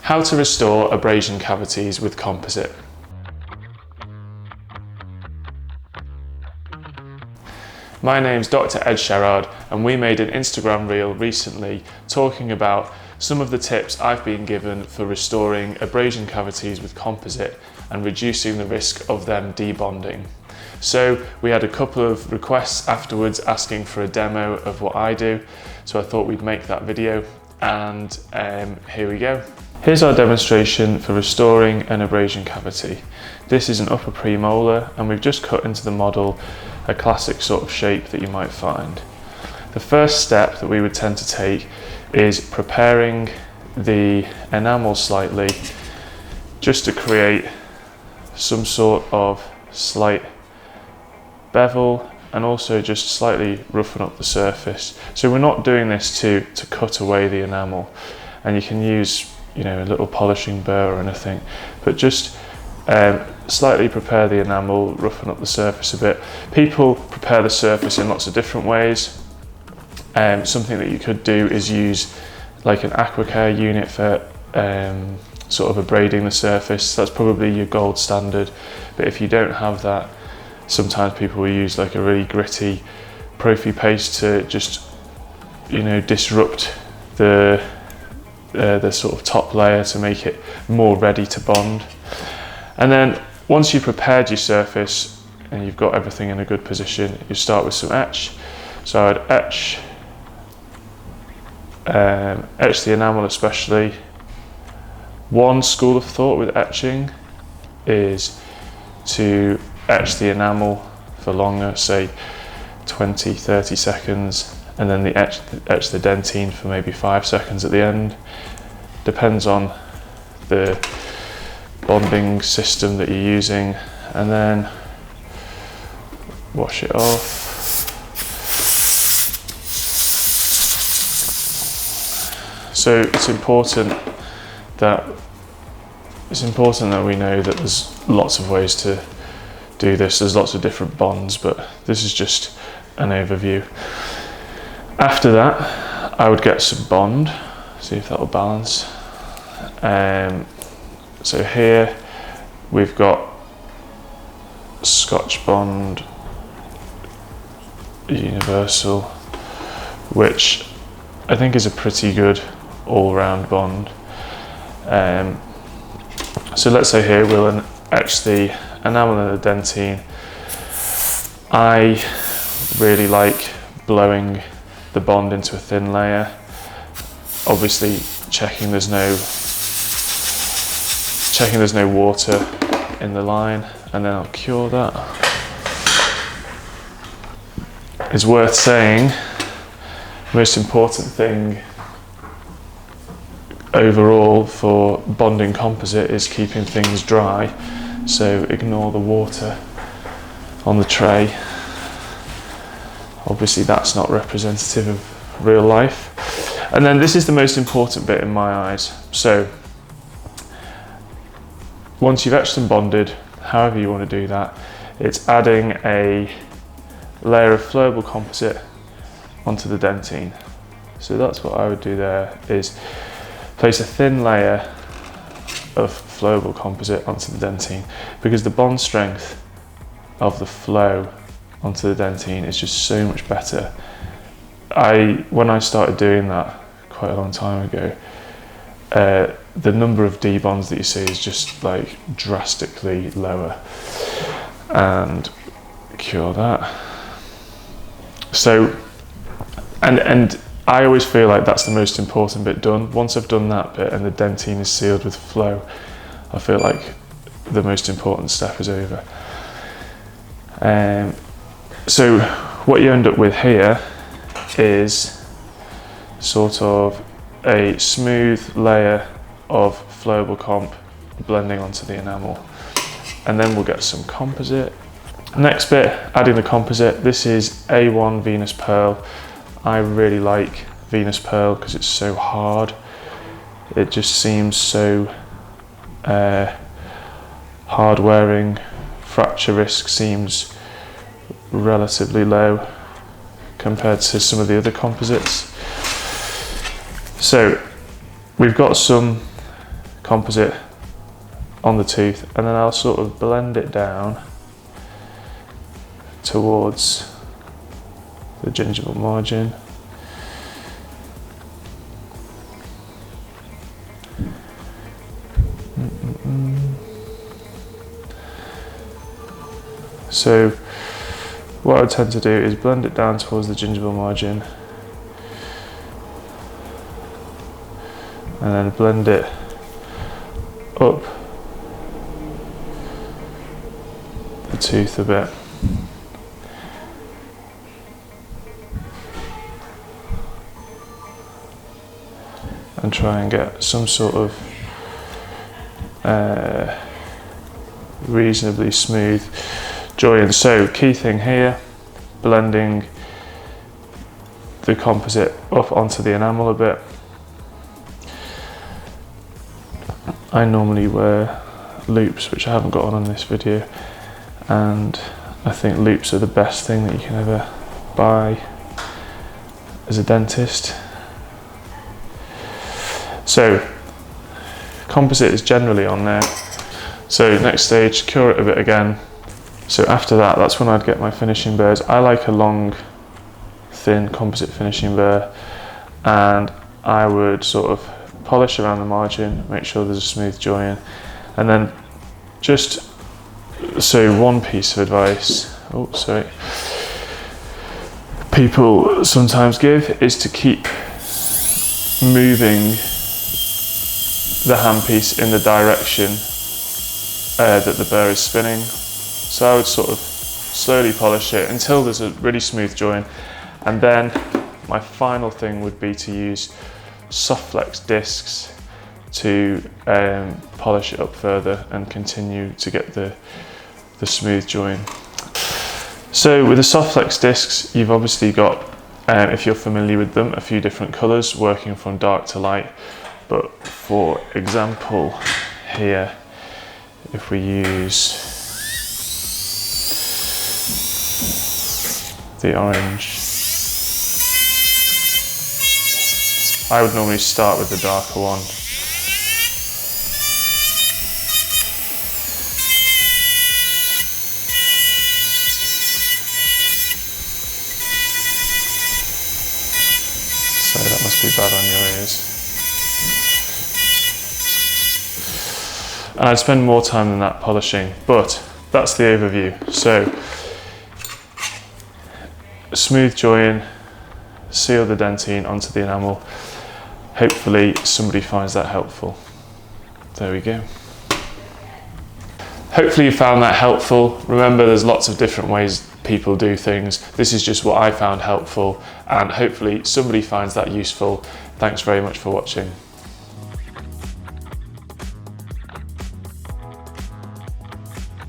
How to restore abrasion cavities with composite. My name's Dr. Ed Sherrard, and we made an Instagram reel recently talking about some of the tips I've been given for restoring abrasion cavities with composite and reducing the risk of them debonding. So we had a couple of requests afterwards asking for a demo of what I do, so I thought we'd make that video, and here we go. Here's our demonstration for restoring an abrasion cavity. This is an upper premolar, and we've just cut into the model a classic sort of shape that you might find. The first step that we would tend to take is preparing the enamel slightly, just to create some sort of slight bevel and also just slightly roughen up the surface. So we're not doing this to cut away the enamel, and you can use a little polishing burr or anything, but just slightly prepare the enamel, roughen up the surface a bit. People prepare the surface in lots of different ways. Something that you could do is use like an aquacare unit for sort of abrading the surface. That's probably your gold standard, but if you don't have that, sometimes people will use like a really gritty Profi paste to just disrupt the sort of top layer to make it more ready to bond. And then once you've prepared your surface and you've got everything in a good position, you start with some etch. So I'd etch the enamel especially. One school of thought with etching is to etch the enamel for longer, say 20-30 seconds, and then etch the dentine for maybe 5 seconds at the end. Depends on the bonding system that you're using, and then wash it off. So it's important that we know that there's lots of ways to do this. There's lots of different bonds, but this is just an overview. After that, I would get some bond, see if that will balance. So here we've got Scotch Bond Universal, which I think is a pretty good all-round bond. So let's say here we'll etch the enamel and the dentine. I really like blowing the bond into a thin layer, obviously checking there's no water in the line, and then I'll cure that. It's worth saying, the most important thing overall for bonding composite is keeping things dry, so ignore the water on the tray. Obviously that's not representative of real life. And then this is the most important bit in my eyes. So once you've etched and bonded, however you want to do that, it's adding a layer of flowable composite onto the dentine. So that's what I would do there, is place a thin layer of flowable composite onto the dentine, because the bond strength of the flow onto the dentine is just so much better. When I started doing that quite a long time ago, the number of debonds that you see is just like drastically lower. And cure that. So, and I always feel like that's the most important bit done. Once I've done that bit and the dentine is sealed with flow, I feel like the most important step is over. So what you end up with here is sort of a smooth layer of flowable comp blending onto the enamel, and then we'll get some composite. Next bit, adding the composite. This is A1 Venus Pearl. I really like Venus Pearl because it's so hard. It just seems so hard wearing. Fracture risk seems relatively low compared to some of the other composites. So we've got some composite on the tooth, and then I'll sort of blend it down towards the gingival margin. So what I tend to do is blend it down towards the gingival margin and then blend it up the tooth a bit. And try and get some sort of reasonably smooth join. So key thing here, blending the composite up onto the enamel a bit. I normally wear loops, which I haven't got on this video, and I think loops are the best thing that you can ever buy as a dentist. So composite is generally on there. So next stage, cure it a bit again. So after that, that's when I'd get my finishing burrs. I like a long, thin composite finishing burr, and I would sort of polish around the margin, make sure there's a smooth join, and then just, so one piece of advice, people sometimes give is to keep moving the handpiece in the direction that the burr is spinning. So I would sort of slowly polish it until there's a really smooth join, and then my final thing would be to use soft flex discs to polish it up further and continue to get the smooth join. So with the soft flex discs, you've obviously got, if you're familiar with them, a few different colours working from dark to light. But for example, here, if we use the orange, I would normally start with the darker one. So that must be bad on your ears. And I'd spend more time than that polishing, but that's the overview. So, smooth join, seal the dentine onto the enamel. Hopefully somebody finds that helpful. There we go. Hopefully you found that helpful. Remember, there's lots of different ways people do things. This is just what I found helpful, and hopefully somebody finds that useful. Thanks very much for watching.